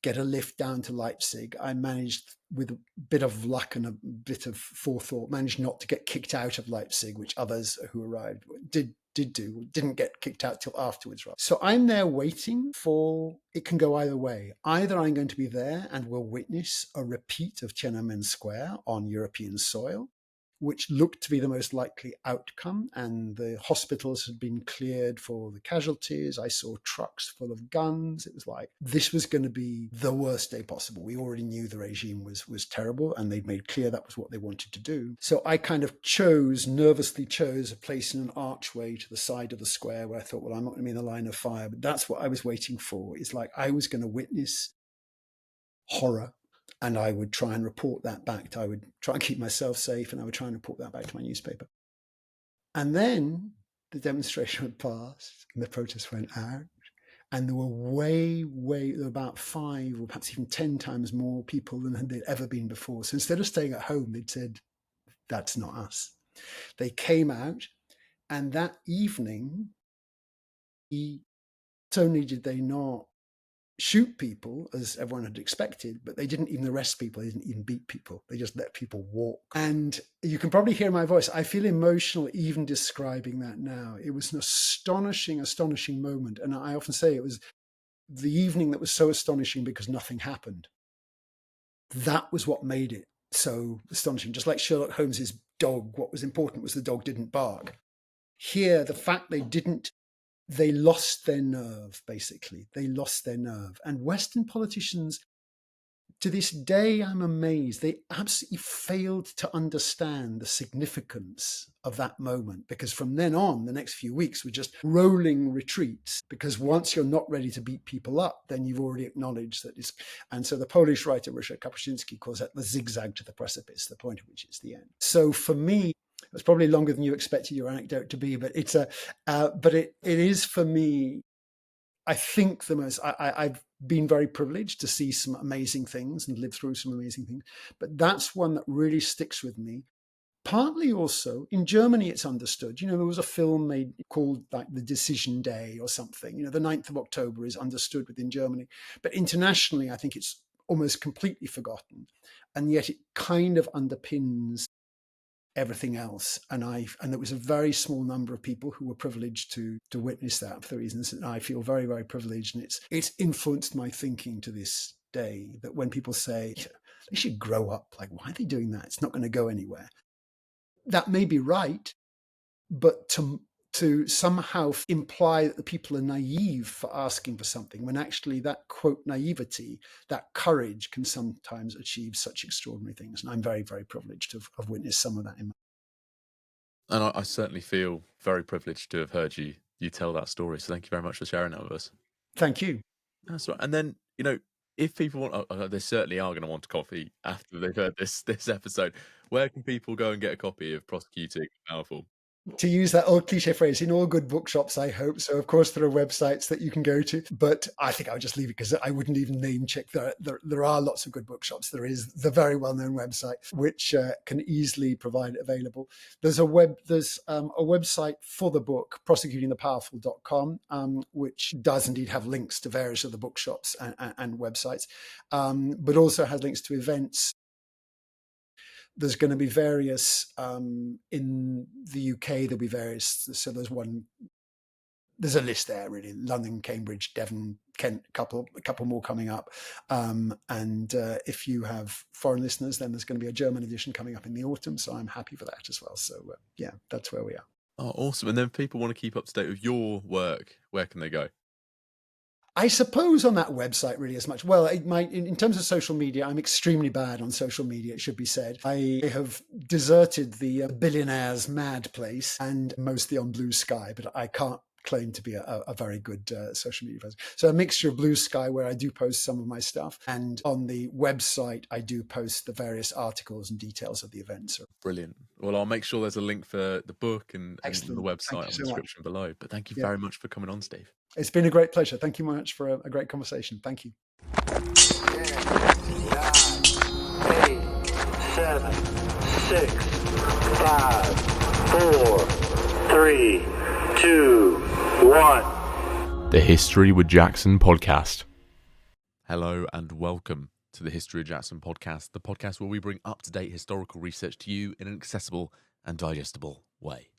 C: get a lift down to Leipzig. I managed, with a bit of luck and a bit of forethought, managed not to get kicked out of Leipzig, which others who arrived didn't get kicked out till afterwards. Right? So I'm there waiting for, it can go either way. Either I'm going to be there and will witness a repeat of Tiananmen Square on European soil, which looked to be the most likely outcome, and the hospitals had been cleared for the casualties. I saw trucks full of guns. It was like, this was going to be the worst day possible. We already knew the regime was terrible, and they'd made clear that was what they wanted to do. So I kind of nervously chose a place in an archway to the side of the square where I thought, well, I'm not going to be in the line of fire, but that's what I was waiting for. It's like I was going to witness horror, and I would try and report that back. I would try and keep myself safe, and I would try and report that back to my newspaper. And then the demonstration had passed, and the protests went out, and there were about 5 or perhaps even 10 times more people than there'd ever been before. So instead of staying at home, they'd said, that's not us. They came out, and that evening, not only did they not shoot people as everyone had expected, but they didn't even arrest people. They didn't even beat people. They just let people walk. And you can probably hear my voice. I feel emotional even describing that now. It was an astonishing moment. And I often say it was the evening that was so astonishing because nothing happened. That was what made it so astonishing. Just like Sherlock Holmes's dog, what was important was the dog didn't bark. Here, the fact they lost their nerve, basically. They lost their nerve. And Western politicians, to this day, I'm amazed. They absolutely failed to understand the significance of that moment, because from then on, the next few weeks were just rolling retreats, because once you're not ready to beat people up, then you've already acknowledged that it's... And so the Polish writer, Ryszard Kapuscinski, calls that the zigzag to the precipice, the point of which is the end. So for me, it was probably longer than you expected your anecdote to be, but it is for me, I think the most, I've been very privileged to see some amazing things and live through some amazing things, but that's one that really sticks with me. Partly also, in Germany, it's understood. There was a film made called like The Decision Day or something. The 9th of October is understood within Germany, but internationally, I think it's almost completely forgotten. And yet it kind of underpins everything else. And there was a very small number of people who were privileged to witness that for the reasons that I feel very, very privileged. And it's influenced my thinking to this day, that when people say they should grow up, like, why are they doing that? It's not going to go anywhere. That may be right, but to somehow imply that the people are naive for asking for something, when actually that, quote, naivety, that courage can sometimes achieve such extraordinary things. And I'm very, very privileged to have witnessed some of that in my...
B: And I certainly feel very privileged to have heard you tell that story. So thank you very much for sharing that with us.
C: Thank you.
B: That's right. And then, if people want, they certainly are going to want a copy after they've heard this episode. Where can people go and get a copy of Prosecuting the Powerful?
C: To use that old cliche phrase, in all good bookshops, I hope. So, of course, there are websites that you can go to, but I think I would just leave it because I wouldn't even name check. There are lots of good bookshops. There is the very well-known website, which can easily provide it available. There's a website for the book, prosecutingthepowerful.com, which does indeed have links to various other bookshops and websites, but also has links to events. There's going to be various in the UK. There'll be various. So there's a list there really: London, Cambridge, Devon, Kent. A couple more coming up. And if you have foreign listeners, then there's going to be a German edition coming up in the autumn. So I'm happy for that as well. So yeah, that's where we are.
B: Oh, awesome! And then if people want to keep up to date with your work, where can they go?
C: I suppose on that website really as much. Well, in terms of social media, I'm extremely bad on social media, it should be said. I have deserted the billionaire's mad place and mostly on Blue Sky, but I can't claim to be a very good social media person. So a mixture of Blue Sky, where I do post some of my stuff, and on the website, I do post the various articles and details of the events.
B: Brilliant. Well, I'll make sure there's a link for the book and the website on the description below. But thank you very much for coming on, Steve.
C: It's been a great pleasure. Thank you very much for a great conversation. Thank you.
A: 10, 9, 8, 7, 6, 5, 4, 3, 2, 1.
B: The History with Jackson podcast. Hello and welcome to the History of Jackson podcast, the podcast where we bring up-to-date historical research to you in an accessible and digestible way.